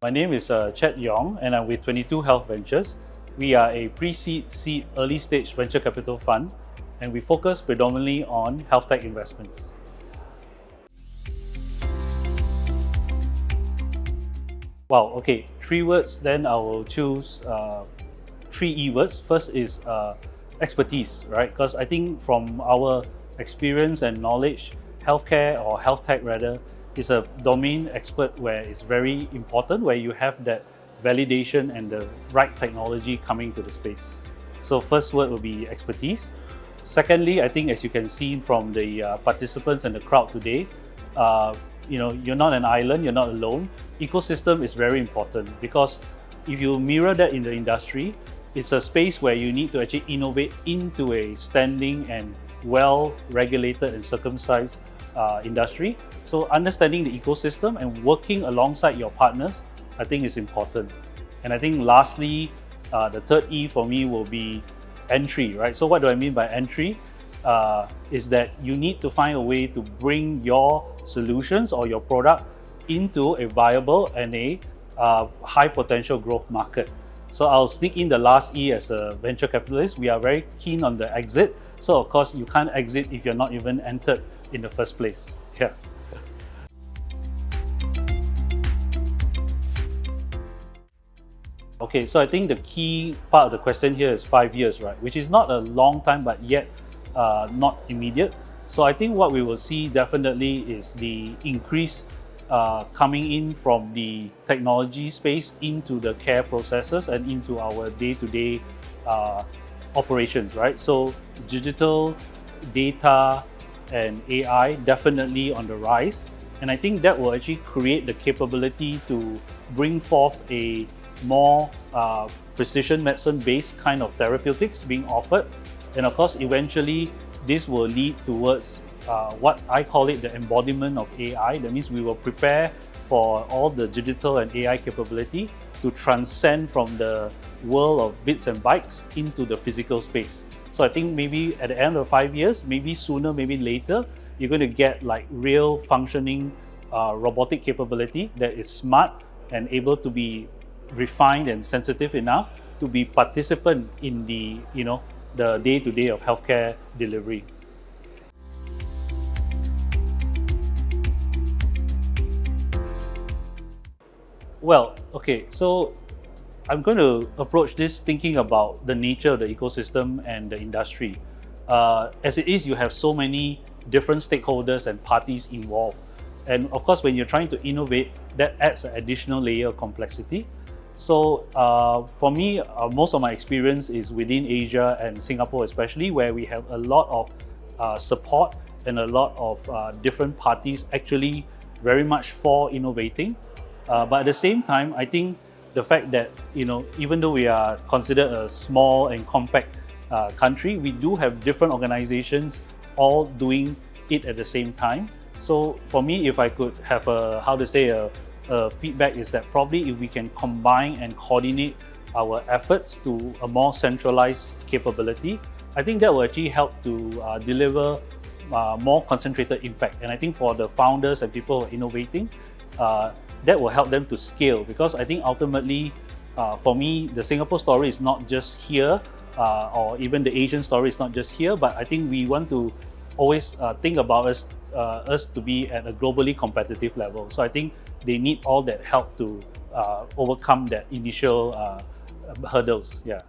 My name is Chet Yong, and I'm with 22 Health Ventures. We are a pre-seed, seed, early stage venture capital fund, and we focus predominantly on health tech investments. Wow, okay, three words, then I will choose three E words. First is expertise, right? Because I think from our experience and knowledge, healthcare or health tech rather is a domain expert where it's very important, where you have that validation and the right technology coming to the space. So first word will be expertise. Secondly, I think as you can see from the participants and the crowd today, you're not an island, you're not alone. Ecosystem is very important because if you mirror that in the industry, it's a space where you need to actually innovate into a standing and well-regulated and circumcised industry. So understanding the ecosystem and working alongside your partners, I think is important. And I think lastly, the third E for me will be entry, right? So what do I mean by entry? Is that you need to find a way to bring your solutions or your product into a viable and a high potential growth market. So I'll sneak in the last E as a venture capitalist. We are very keen on the exit. So of course you can't exit if you're not even entered in the first place. Yeah. Okay, so I think the key part of the question here is 5 years, right? Which is not a long time, but yet not immediate. So I think what we will see definitely is the increase coming in from the technology space into the care processes and into our day-to-day operations, right? So digital, data, and AI definitely on the rise. And I think that will actually create the capability to bring forth a more precision medicine-based kind of therapeutics being offered. And of course, eventually, this will lead towards what I call it the embodiment of AI. That means we will prepare for all the digital and AI capability to transcend from the world of bits and bytes into the physical space. So I think maybe at the end of 5 years, maybe sooner, maybe later, you're going to get like real functioning robotic capability that is smart and able to be refined and sensitive enough to be participant in the the day-to-day of healthcare delivery. Well, okay, so I'm going to approach this thinking about the nature of the ecosystem and the industry. As it is, you have so many different stakeholders and parties involved. And of course, when you're trying to innovate, that adds an additional layer of complexity. So for me, most of my experience is within Asia and Singapore especially, where we have a lot of support and a lot of different parties actually very much for innovating. But at the same time, I think the fact that, even though we are considered a small and compact country, we do have different organizations all doing it at the same time. So for me, if I could have a feedback is that probably if we can combine and coordinate our efforts to a more centralized capability, I think that will actually help to deliver more concentrated impact. And I think for the founders and people who are innovating, that will help them to scale, because I think ultimately, for me, the Singapore story is not just here, or even the Asian story is not just here, but I think we want to always think about us to be at a globally competitive level. So I think they need all that help to overcome that initial hurdles. Yeah.